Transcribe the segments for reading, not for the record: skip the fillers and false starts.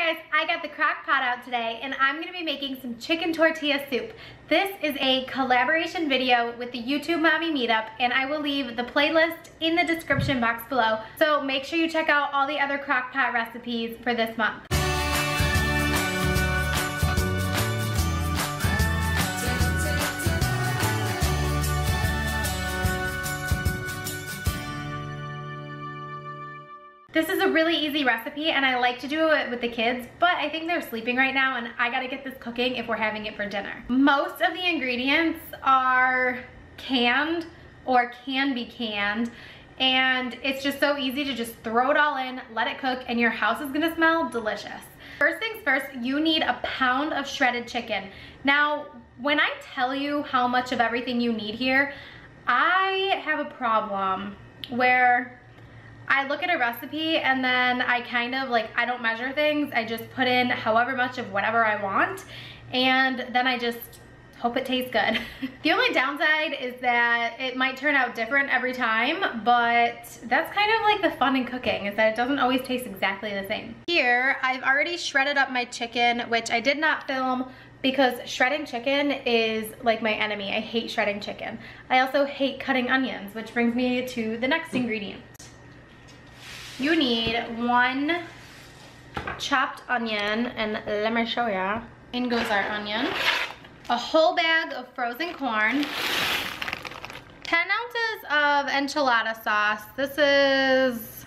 guys, I got the crock pot out today and I'm gonna be making some chicken tortilla soup. This is a collaboration video with the YouTube Mommy Meetup and I will leave the playlist in the description box below. So make sure you check out all the other crock pot recipes for this month. This is a really easy recipe and I like to do it with the kids, but I think they're sleeping right now and I gotta get this cooking if we're having it for dinner. Most of the ingredients are canned or can be canned, and it's just so easy to just throw it all in, let it cook, and your house is gonna smell delicious. First things first, you need a pound of shredded chicken. Now, when I tell you how much of everything you need here, I have a problem where I look at a recipe and then I kind of like, I don't measure things. I just put in however much of whatever I want and then I just hope it tastes good. The only downside is that it might turn out different every time, but that's kind of like the fun in cooking, is that it doesn't always taste exactly the same. Here, I've already shredded up my chicken, which I did not film because shredding chicken is like my enemy. I hate shredding chicken. I also hate cutting onions, which brings me to the next ingredient. You need 1 chopped onion, and let me show ya. In goes our onion. A whole bag of frozen corn. 10 ounces of enchilada sauce. This is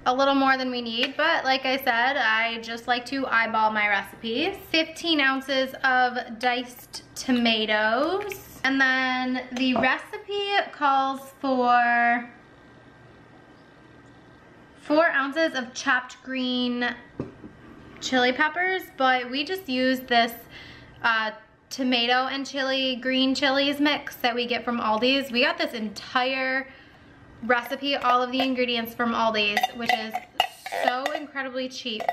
a little more than we need, but like I said, I just like to eyeball my recipes. 15 ounces of diced tomatoes. And then the recipe calls for 4 ounces of chopped green chili peppers, but we just use this tomato and green chilies mix that we get from Aldi's. We got this entire recipe, all of the ingredients from Aldi's, which is so incredibly cheap.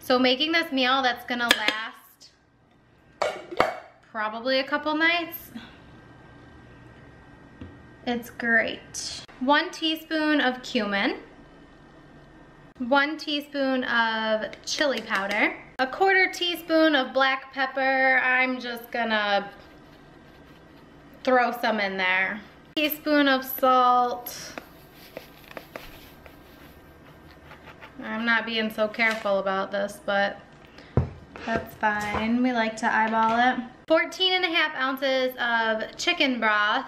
So making this meal that's gonna last probably a couple nights, it's great. 1 teaspoon of cumin. 1 teaspoon of chili powder, 1/4 teaspoon of black pepper. I'm just gonna throw some in there. Teaspoon of salt. I'm not being so careful about this, but that's fine. We like to eyeball it. 14.5 ounces of chicken broth,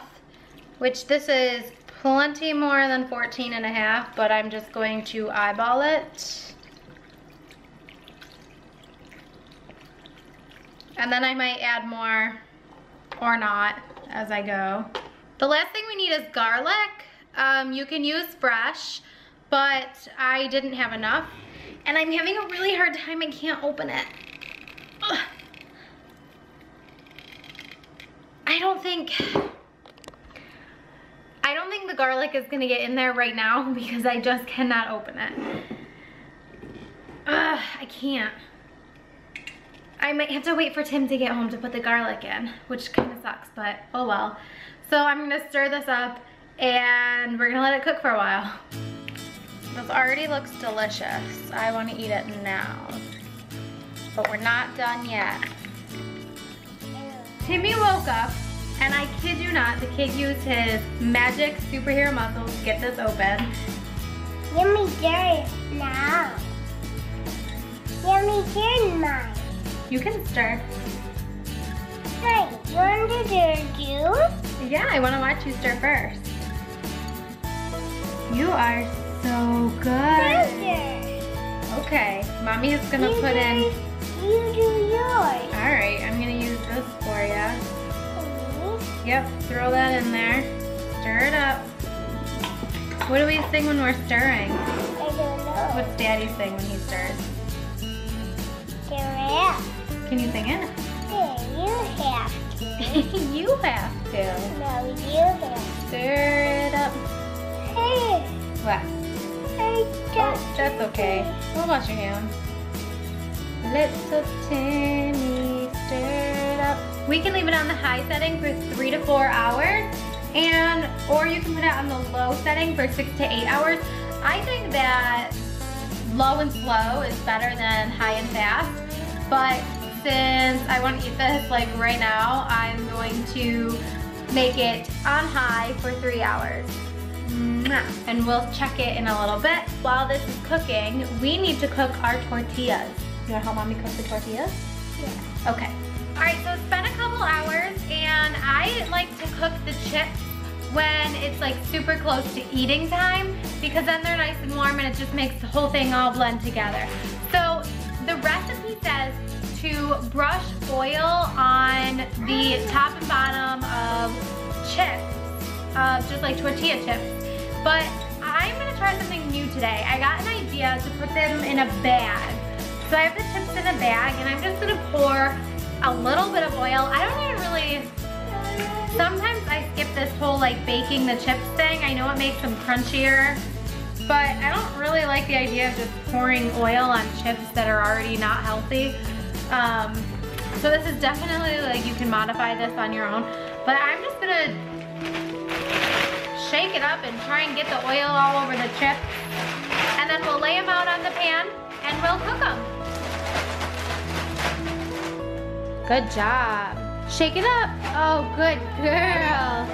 which this is plenty more than 14.5, but I'm just going to eyeball it. And then I might add more or not as I go. The last thing we need is garlic. You can use fresh, but I didn't have enough. And I'm having a really hard time, I can't open it. Ugh. I don't think the garlic is gonna get in there right now because I just cannot open it. I can't. I might have to wait for Tim to get home to put the garlic in, which kind of sucks, but oh well. So I'm gonna stir this up and we're gonna let it cook for a while. This already looks delicious. I wanna eat it now, but we're not done yet. Timmy woke up, and I kid you not, the kid used his magic superhero muscles to get this open. Let me stir it now. Let me stir mine. You can stir. Hey, you want to stir too? Yeah, I want to watch you stir first. You are so good. Stir. Okay, Mommy is gonna put in. You do yours. All right, I'm gonna use this for you. Yep, throw that in there. Stir it up. What do we sing when we're stirring? I don't know. What's Daddy sing when he stirs? Stir it up. Can you sing it? Yeah, you have to. You have to. No, you have to. Stir it up. Hey. What? Oh, that's okay. We'll wash your hands. Little Timmy, stir it up. We can leave it on the high setting for 3 to 4 hours, or you can put it on the low setting for 6 to 8 hours. I think that low and slow is better than high and fast. But since I want to eat this like right now, I'm going to make it on high for 3 hours. And we'll check it in a little bit. While this is cooking, we need to cook our tortillas. You wanna help mommy cook the tortillas? Yeah. Okay. All right, so it's been a couple hours and I like to cook the chips when it's like super close to eating time because then they're nice and warm and it just makes the whole thing all blend together. So the recipe says to brush oil on the top and bottom of chips, just like tortilla chips. But I'm gonna try something new today. I got an idea to put them in a bag. So I have the chips in a bag and I'm just gonna pour a little bit of oil. I don't even really, sometimes I skip this whole like baking the chips thing. I know it makes them crunchier, but I don't really like the idea of just pouring oil on chips that are already not healthy. So this is definitely like, you can modify this on your own, but I'm just gonna shake it up and try and get the oil all over the chips. And then we'll lay them out on the pan and we'll cook them. Good job. Shake it up. Oh, good girl.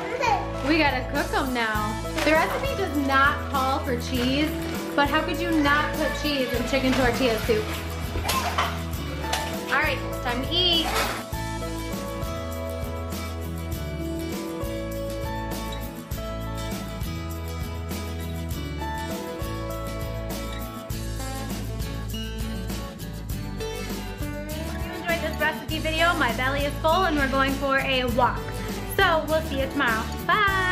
We gotta cook them now. The recipe does not call for cheese, but how could you not put cheese in chicken tortilla soup? All right, it's time to eat. Recipe video. My belly is full and we're going for a walk. So we'll see you tomorrow. Bye.